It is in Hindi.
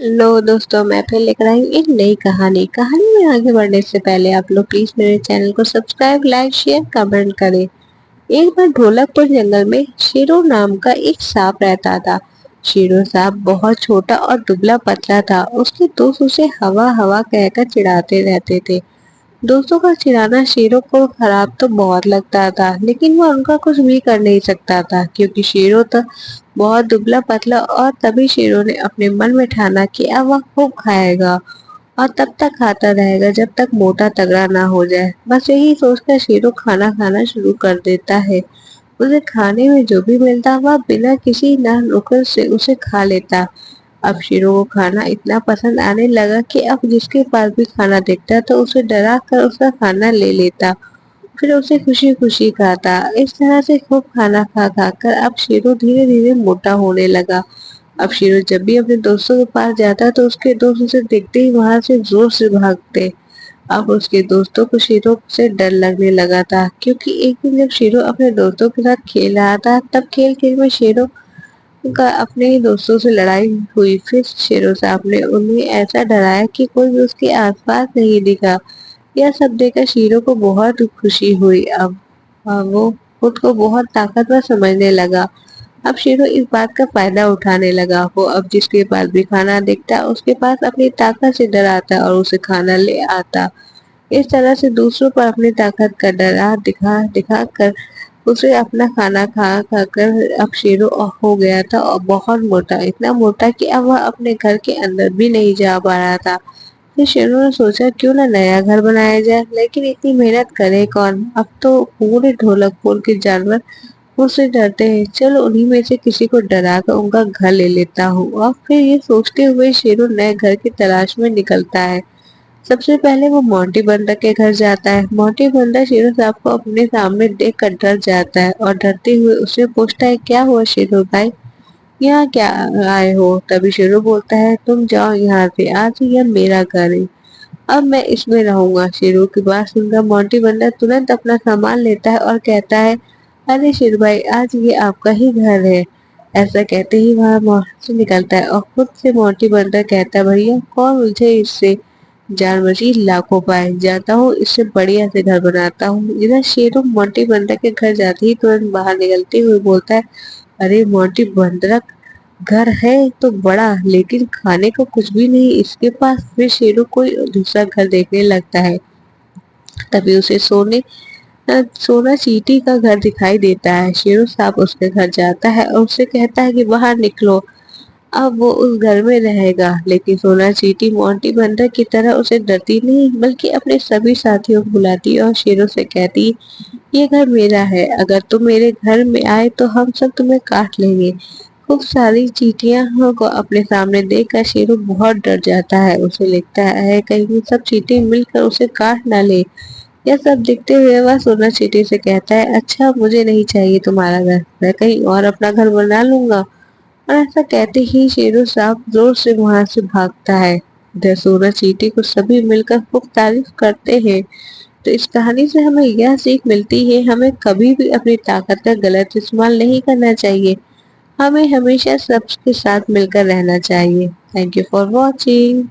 लो दोस्तों, मैं फिर लेकर आई हूँ एक नई कहानी में आगे बढ़ने से पहले आप लोग प्लीज मेरे चैनल को सब्सक्राइब, लाइक, शेयर, कमेंट करें। एक बार ढोलकपुर जंगल में शेरों नाम का एक सांप रहता था। शेरों सांप बहुत छोटा और दुबला पतला था। उसके दोस्त उसे हवा हवा कहकर चिढ़ाते रहते थे। दोस्तों का चिढ़ाना शेरों को खराब तो बहुत लगता था, लेकिन वो उनका कुछ भी कर नहीं सकता था क्योंकि शेरों तो बहुत दुबला पतला। और तभी शेरों ने अपने मन में ठाना कि अब वह खूब खाएगा और तब तक खाता रहेगा जब तक मोटा तगड़ा ना हो जाए। बस यही सोचकर शेरों खाना खाना शुरू कर देता है। उसे खाने में जो भी मिलता वह बिना किसी ना रुके से उसे खा लेता। अब शेरों को खाना इतना पसंद आने लगा कि अब जिसके पास भी खाना दिखता तो उसे डरा कर उसका खाना ले लेता, फिर उसे खुशी खुशी खाता। इस तरह से खूब खाना खा खा कर अब शेरू धीरे धीरे मोटा होने लगा। अब शेरू जब भी अपने दोस्तों के पास जाता तो उसके दोस्त उसे देखते ही वहां से जोर से भागते। अब उसके दोस्तों को शेरों से डर लगने लगा था क्योंकि एक दिन जब शेरू अपने दोस्तों के साथ खेल रहा था तब खेल खेल में शेरों का अपने ही दोस्तों से लड़ाई हुई। फिर शेरों साहब ने उन्हें ऐसा डराया कि कोई भी उसके आसपास नहीं दिखा। यह सब देखकर शेरों को बहुत खुशी हुई। अब वो खुद को बहुत ताकतवर समझने लगा। अब शेरू इस बात का फायदा उठाने लगा। वो अब जिसके पास भी खाना दिखता उसके पास अपनी ताकत से डराता और उसे खाना ले आता। इस तरह से दूसरों पर अपनी ताकत का डरा दिखा दिखा कर उसे अपना खाना खा खा कर अब शेरू हो गया था और बहुत मोटा, इतना मोटा कि अब वह अपने घर के अंदर भी नहीं जा पा रहा था। फिर शेरू ने सोचा क्यों ना नया घर बनाया जाए, लेकिन इतनी मेहनत करे कौन। अब तो पूरे ढोलकपुर के जानवर मुझसे डरते हैं, चलो उन्हीं में से किसी को डरा कर उनका घर ले लेता हूँ। और फिर ये सोचते हुए शेरू नए घर की तलाश में निकलता है। सबसे पहले वो मोंटी बंदर के घर जाता है। मोंटी बंदर शेरू साहब को अपने सामने देख कर डर जाता है और डरते हुए उससे पूछता है, क्या हुआ शेरू भाई, यहाँ क्या आए हो। तभी शेरू बोलता है, तुम जाओ यहाँ से, आज यह मेरा घर है, अब मैं इसमें रहूंगा। शेरू की बात सुनकर मोंटी बंदर तुरंत अपना सामान लेता है और कहता है, अरे शेरू भाई, आज ये आपका ही घर है। ऐसा कहते ही वह से निकलता है और खुद से मोंटी बंदर कहता है, भैया कौन मुझे इससे जान बची लाखों पाए, जाता हूँ इससे बढ़िया से घर बनाता हूँ। इधर शेरू मोंटी बंदर के घर जाते ही तुरंत बाहर निकलते हुए बोलता है, अरे मोंटी बंदर, घर है तो बड़ा लेकिन खाने को कुछ भी नहीं इसके पास। फिर शेरू कोई दूसरा घर देखने लगता है। तभी उसे सोना चींटी का घर दिखाई देता है। शेरू साहब उसके घर जाता है और उससे कहता है कि बाहर निकलो, अब वो उस घर में रहेगा। लेकिन सोना चींटी मोंटी बंदर की तरह उसे डरती नहीं बल्कि अपने सभी साथियों को बुलाती और शेरों से कहती, ये घर मेरा है, अगर तुम मेरे घर में आए तो हम सब तुम्हें काट लेंगे। खूब सारी चींटियों को अपने सामने देखकर शेरू बहुत डर जाता है। उसे लगता है कहीं सब चींटी मिलकर उसे काट ना ले। यह सब देखते हुए वह सोना चींटी से कहता है, अच्छा मुझे नहीं चाहिए तुम्हारा घर, मैं कहीं और अपना घर बना लूंगा। और ऐसा कहते ही शेरू साहब जोर से वहां से भागता है। इधर सोना चींटी को सभी मिलकर खूब तारीफ करते हैं। तो इस कहानी से हमें यह सीख मिलती है, हमें कभी भी अपनी ताकत का गलत इस्तेमाल नहीं करना चाहिए। हमें हमेशा सबके साथ मिलकर रहना चाहिए। Thank you for watching.